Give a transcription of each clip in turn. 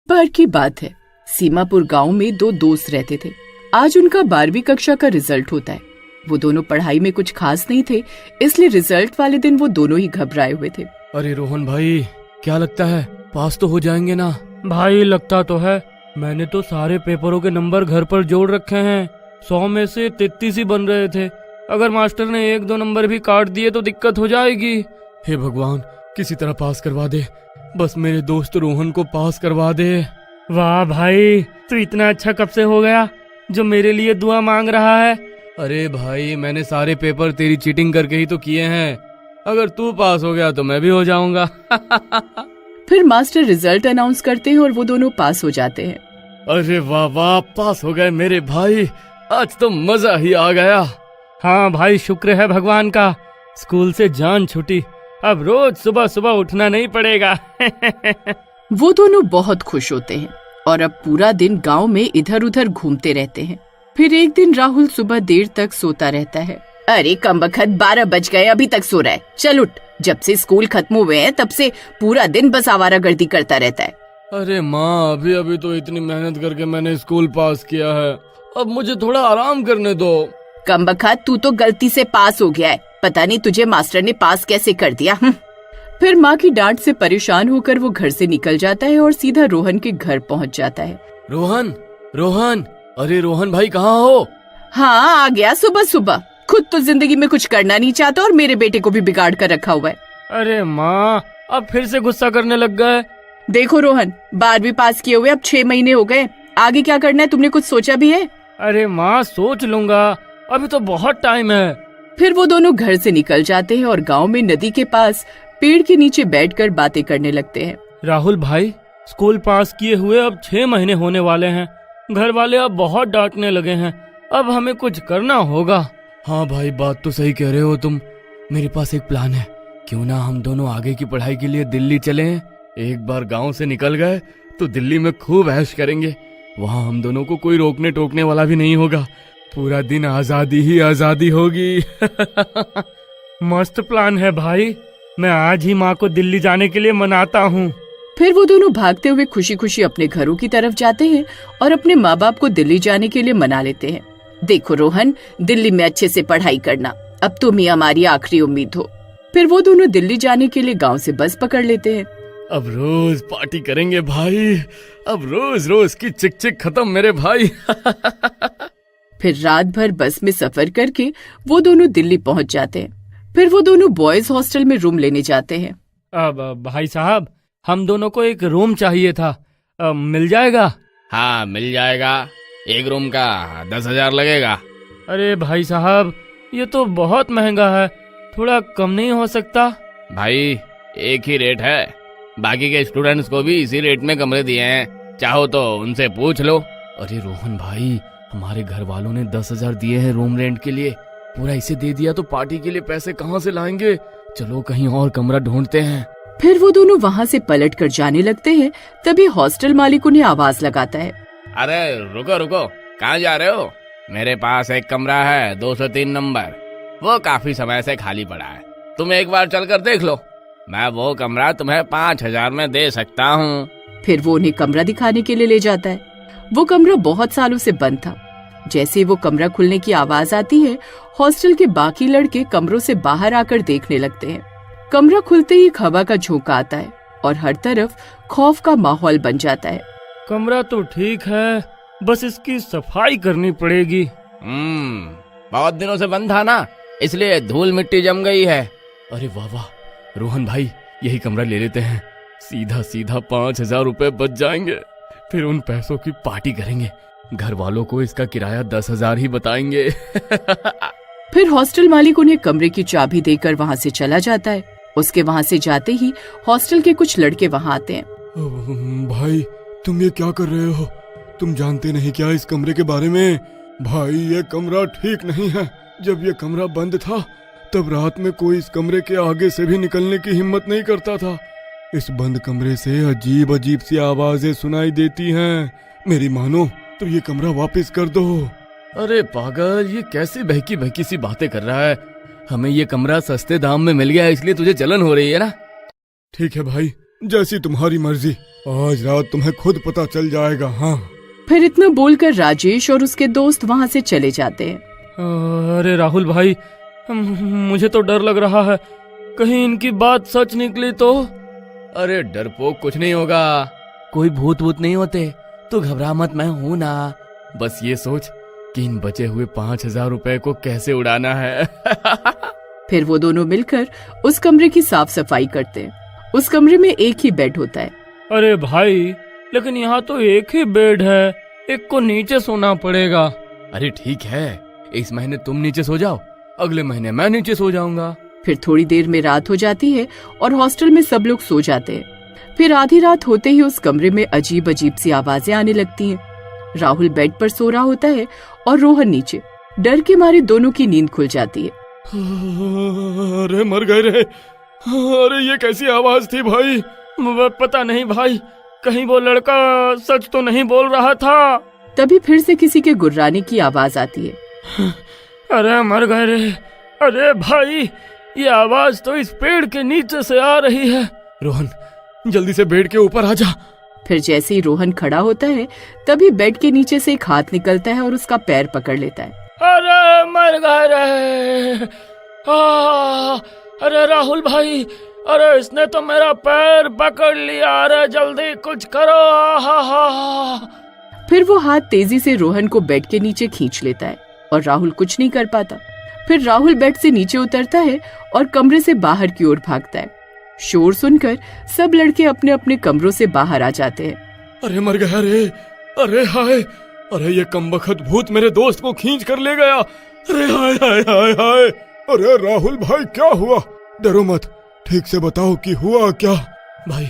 बार की बात है, सीमापुर गांव में दो दोस्त रहते थे। आज उनका 12वीं कक्षा का रिजल्ट होता है। वो दोनों पढ़ाई में कुछ खास नहीं थे, इसलिए रिजल्ट वाले दिन वो दोनों ही घबराए हुए थे। अरे रोहन भाई, क्या लगता है पास तो हो जाएंगे ना? भाई लगता तो है, मैंने तो सारे पेपरों के नंबर घर पर जोड़ रखे हैं। 100 में से 33 ही बन रहे थे। अगर मास्टर ने 1-2 नंबर भी काट दिए तो दिक्कत हो जाएगी। हे भगवान, किसी तरह पास करवा दे, बस मेरे दोस्त रोहन को पास करवा दे। वाह भाई, तू इतना अच्छा कब से हो गया जो मेरे लिए दुआ मांग रहा है? अरे भाई, मैंने सारे पेपर तेरी चीटिंग करके ही तो किए हैं। अगर तू पास हो गया तो मैं भी हो जाऊंगा। फिर मास्टर रिजल्ट अनाउंस करते हैं और वो दोनों पास हो जाते हैं। अरे वाह वाह, पास हो गए मेरे भाई, आज तो मजा ही आ गया। हाँ भाई, शुक्र है भगवान का, स्कूल से जान छूटी। अब रोज सुबह सुबह उठना नहीं पड़ेगा। वो दोनों बहुत खुश होते हैं और अब पूरा दिन गांव में इधर उधर घूमते रहते हैं। फिर एक दिन राहुल सुबह देर तक सोता रहता है। अरे कमबख्त, 12 बज गए, अभी तक सो रहा है। चल उठ, जब से स्कूल खत्म हुए हैं तब से पूरा दिन बस आवारागर्दी करता रहता है। अरे माँ, अभी अभी तो इतनी मेहनत करके मैंने स्कूल पास किया है, अब मुझे थोड़ा आराम करने दो। कमबख्त, तू तो गलती से पास हो गया है, पता नहीं तुझे मास्टर ने पास कैसे कर दिया। फिर माँ की डांट से परेशान होकर वो घर से निकल जाता है और सीधा रोहन के घर पहुँच जाता है। रोहन, रोहन, अरे रोहन भाई कहाँ हो? हाँ, आ गया सुबह सुबह। खुद तो जिंदगी में कुछ करना नहीं चाहता और मेरे बेटे को भी बिगाड़ कर रखा हुआ है। अरे माँ, अब फिर से गुस्सा करने लग गए। देखो रोहन, 12वीं पास किए हुए अब 6 महीने हो गए, आगे क्या करना है तुमने कुछ सोचा भी है? अरे माँ, सोच लूंगा, अभी तो बहुत टाइम है। फिर वो दोनों घर से निकल जाते हैं और गांव में नदी के पास पेड़ के नीचे बैठकर बातें करने लगते हैं। राहुल भाई, स्कूल पास किए हुए अब 6 महीने होने वाले हैं। घर वाले अब बहुत डांटने लगे हैं, अब हमें कुछ करना होगा। हाँ भाई, बात तो सही कह रहे हो तुम। मेरे पास एक प्लान है, क्यों ना हम दोनों आगे की पढ़ाई के लिए दिल्ली चलें? एक बार गांव से निकल गए तो दिल्ली में खूब ऐश करेंगे। वहाँ हम दोनों को कोई रोकने टोकने वाला भी नहीं होगा। पूरा दिन आजादी ही आजादी होगी। मस्त प्लान है भाई, मैं आज ही माँ को दिल्ली जाने के लिए मनाता हूँ। फिर वो दोनों भागते हुए खुशी खुशी अपने घरों की तरफ जाते हैं और अपने माँ बाप को दिल्ली जाने के लिए मना लेते हैं। देखो रोहन, दिल्ली में अच्छे से पढ़ाई करना, अब तुम ही हमारी आखिरी उम्मीद हो। फिर वो दोनों दिल्ली जाने के लिए गांव से बस पकड़ लेते हैं। अब रोज पार्टी करेंगे भाई, अब रोज रोज की चिक चिक खत्म मेरे भाई। फिर रात भर बस में सफर करके वो दोनों दिल्ली पहुंच जाते हैं। फिर वो दोनों बॉयज हॉस्टल में रूम लेने जाते हैं। अब भाई साहब, हम दोनों को एक रूम चाहिए था, मिल जाएगा? हाँ मिल जाएगा, एक रूम का 10,000 लगेगा। अरे भाई साहब, ये तो बहुत महंगा है, थोड़ा कम नहीं हो सकता? भाई एक ही रेट है, बाकी के स्टूडेंट्स को भी इसी रेट में कमरे दिए हैं, चाहो तो उनसे पूछ लो। अरे रोहन भाई, हमारे घर वालों ने 10,000 दिए हैं रूम रेंट के लिए, पूरा इसे दे दिया तो पार्टी के लिए पैसे कहाँ से लाएंगे? चलो कहीं और कमरा ढूंढते हैं। फिर वो दोनों वहाँ से पलट कर जाने लगते हैं, तभी हॉस्टल मालिक उन्हें आवाज लगाता है। अरे रुको रुको, कहाँ जा रहे हो? मेरे पास एक कमरा है 203 नंबर, वो काफी समय से खाली पड़ा है, तुम एक बार चलकर देख लो, मैं वो कमरा तुम्हें 5,000 में दे सकता हूँ। फिर वो उन्हें कमरा दिखाने के लिए ले जाता है। वो कमरा बहुत सालों से बंद था। जैसे वो कमरा खुलने की आवाज आती है, हॉस्टल के बाकी लड़के कमरों से बाहर आकर देखने लगते हैं। कमरा खुलते ही हवा का झोंका आता है और हर तरफ खौफ का माहौल बन जाता है। कमरा तो ठीक है, बस इसकी सफाई करनी पड़ेगी। बहुत दिनों से बंद था ना, इसलिए धूल मिट्टी जम गई है। अरे वाह वाह, रोहन भाई यही कमरा ले लेते हैं, सीधा सीधा 5,000 रुपए बच जाएंगे। फिर उन पैसों की पार्टी करेंगे, घर वालों को इसका किराया 10,000 ही बताएंगे। फिर हॉस्टल मालिक उन्हें कमरे की चाबी देकर वहाँ से चला जाता है। उसके वहाँ से जाते ही हॉस्टल के कुछ लड़के वहाँ आते हैं। भाई तुम ये क्या कर रहे हो? तुम जानते नहीं क्या इस कमरे के बारे में? भाई ये कमरा ठीक नहीं है। जब ये कमरा बंद था तब रात में कोई इस कमरे के आगे से भी निकलने की हिम्मत नहीं करता था। इस बंद कमरे से अजीब अजीब सी आवाजें सुनाई देती हैं। मेरी मानो तो ये कमरा वापस कर दो। अरे पागल, ये कैसी बहकी बहकी सी बातें कर रहा है? हमें ये कमरा सस्ते दाम में मिल गया, इसलिए तुझे जलन हो रही है ना? ठीक है भाई, जैसी तुम्हारी मर्जी, आज रात तुम्हें खुद पता चल जाएगा। हाँ। फिर इतना बोलकर राजेश और उसके दोस्त वहाँ से चले जाते हैं। अरे राहुल भाई, मुझे तो डर लग रहा है, कहीं इनकी बात सच निकली तो। अरे डरपोक, कुछ नहीं होगा, कोई भूत वूत नहीं होते, तू घबरा मत, मैं हूं ना। बस ये सोच कि इन बचे हुए 5,000 रुपए को कैसे उड़ाना है। फिर वो दोनों मिलकर उस कमरे की साफ सफाई करते हैं। उस कमरे में एक ही बेड होता है। अरे भाई, लेकिन यहाँ तो एक ही बेड है, एक को नीचे सोना पड़ेगा। अरे ठीक है, इस महीने तुम नीचे सो जाओ, अगले महीने मैं नीचे सो जाऊंगा। फिर थोड़ी देर में रात हो जाती है और हॉस्टल में सब लोग सो जाते हैं। फिर आधी रात होते ही उस कमरे में अजीब अजीब सी आवाजें आने लगती हैं। राहुल बेड पर सो रहा होता है और रोहन नीचे। डर के मारे दोनों की नींद खुल जाती है। अरे मर गए रे। अरे ये कैसी आवाज थी भाई? पता नहीं भाई, कहीं वो लड़का सच तो नहीं बोल रहा था। तभी फिर से किसी के गुर्राने की आवाज आती है। अरे मर गए रे। अरे भाई, ये आवाज तो इस पेड़ के नीचे से आ रही है। रोहन, जल्दी से बेड के ऊपर आ जा। फिर जैसे ही रोहन खड़ा होता है, तभी बेड के नीचे से एक हाथ निकलता है और उसका पैर पकड़ लेता है। अरे मर गए रे। अरे राहुल भाई, अरे इसने तो मेरा पैर पकड़ लिया। अरे जल्दी कुछ करो। फिर वो हाथ तेजी से रोहन को बेड के नीचे खींच लेता है और राहुल कुछ नहीं कर पाता। फिर राहुल बेड से नीचे उतरता है और कमरे से बाहर की ओर भागता है। शोर सुनकर सब लड़के अपने अपने कमरों से बाहर आ जाते हैं। अरे मर गया रे। अरे हाय, अरे ये कमबख्त भूत मेरे दोस्त को खींच कर ले गया। अरे हाय हाय हाय हाय। अरे राहुल भाई, क्या हुआ? डरो मत, ठीक से बताओ कि हुआ क्या? भाई,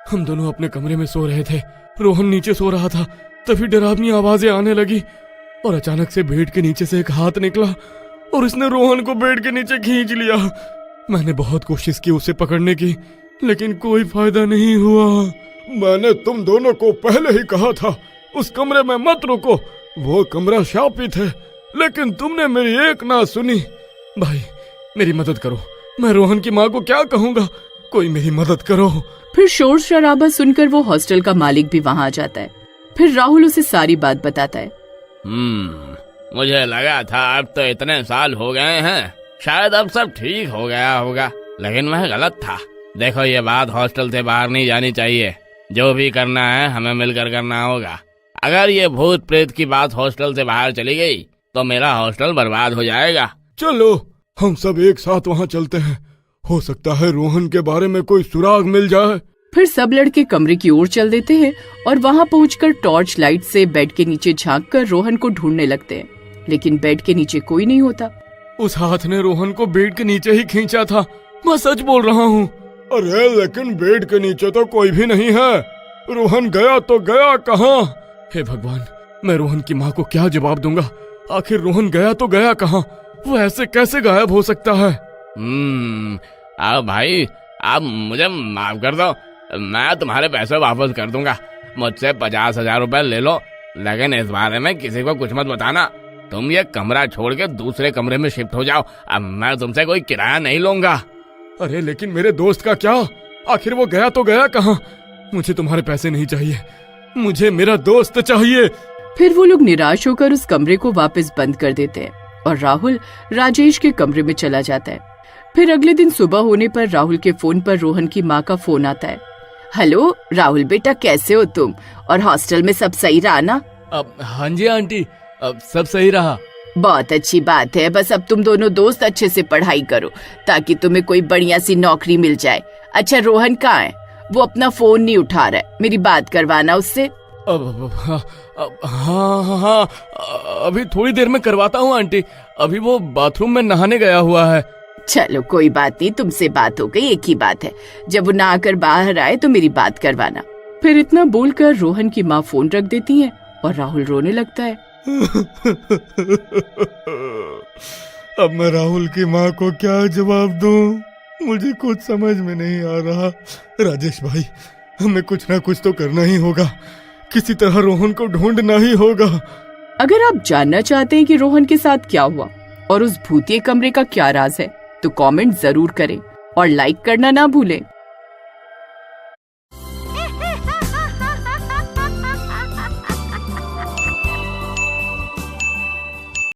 हम दोनों अपने कमरे में सो रहे थे, रोहन नीचे सो रहा था, तभी डरावनी आवाजें आने लगी और अचानक से बेड के नीचे से एक हाथ निकला और इसने रोहन को बेड के नीचे खींच लिया। मैंने बहुत कोशिश की उसे पकड़ने की, लेकिन कोई फायदा नहीं हुआ। मैंने तुम दोनों को पहले ही कहा था उस कमरे में मत रुको, वो कमरा शापित है, लेकिन तुमने मेरी एक ना सुनी। भाई मेरी मदद करो, मैं रोहन की माँ को क्या कहूँगा, कोई मेरी मदद करो। फिर शोर शराबा सुनकर वो हॉस्टल का मालिक भी वहाँ आ जाता है। फिर राहुल उसे सारी बात बताता है। मुझे लगा था अब तो इतने साल हो गए हैं, शायद अब सब ठीक हो गया होगा, लेकिन मैं गलत था। देखो, ये बात हॉस्टल से बाहर नहीं जानी चाहिए, जो भी करना है हमें मिलकर करना होगा। अगर ये भूत प्रेत की बात हॉस्टल से बाहर चली गई तो मेरा हॉस्टल बर्बाद हो जाएगा। चलो हम सब एक साथ वहाँ चलते हैं, हो सकता है रोहन के बारे में कोई सुराग मिल जाए। फिर सब लड़के कमरे की ओर चल देते हैं और वहाँ पहुंचकर टॉर्च लाइट से बेड के नीचे झांककर रोहन को ढूंढने लगते हैं, लेकिन बेड के नीचे कोई नहीं होता। उस हाथ ने रोहन को बेड के नीचे ही खींचा था, मैं सच बोल रहा हूँ। अरे लेकिन बेड के नीचे तो कोई भी नहीं है, रोहन गया तो गया कहाँ? हे भगवान, मैं रोहन की माँ को क्या जवाब दूंगा? आखिर रोहन गया तो गया कहाँ? वो ऐसे कैसे गायब हो सकता है? अब भाई, आप मुझे माफ कर दो, मैं तुम्हारे पैसे वापस कर दूंगा। मुझसे 50,000 रुपए ले लो, लेकिन इस बारे में किसी को कुछ मत बताना। तुम ये कमरा छोड़ के दूसरे कमरे में शिफ्ट हो जाओ, अब मैं तुमसे कोई किराया नहीं लूंगा। अरे लेकिन मेरे दोस्त का क्या? आखिर वो गया तो गया कहाँ? मुझे तुम्हारे पैसे नहीं चाहिए, मुझे मेरा दोस्त चाहिए। फिर वो लोग निराश होकर उस कमरे को वापस बंद कर देते हैं और राहुल राजेश के कमरे में चला जाता है। फिर अगले दिन सुबह होने पर राहुल के फोन पर रोहन की माँ का फोन आता है। हेलो राहुल बेटा, कैसे हो तुम? और हॉस्टल में सब सही रहा ना? हाँ जी आंटी, अब सब सही रहा। बहुत अच्छी बात है, बस अब तुम दोनों दोस्त अच्छे से पढ़ाई करो ताकि तुम्हें कोई बढ़िया सी नौकरी मिल जाए। अच्छा रोहन कहाँ है? वो अपना फोन नहीं उठा रहा है, मेरी बात करवाना उससे। हाँ, अभी थोड़ी देर में करवाता हूँ आंटी, अभी वो बाथरूम में नहाने गया हुआ है। चलो कोई बात नहीं, तुमसे बात हो गई, एक ही बात है, जब वो नहाकर बाहर आए तो मेरी बात करवाना। फिर इतना बोलकर रोहन की माँ फोन रख देती है और राहुल रोने लगता है। अब मैं राहुल की माँ को क्या जवाब दूं? मुझे कुछ समझ में नहीं आ रहा। राजेश भाई, हमें कुछ ना कुछ तो करना ही होगा, किसी तरह रोहन को ढूंढना ही होगा। अगर आप जानना चाहते हैं कि रोहन के साथ क्या हुआ और उस भूतिए कमरे का क्या राज है, तो कमेंट जरूर करें और लाइक करना ना भूलें।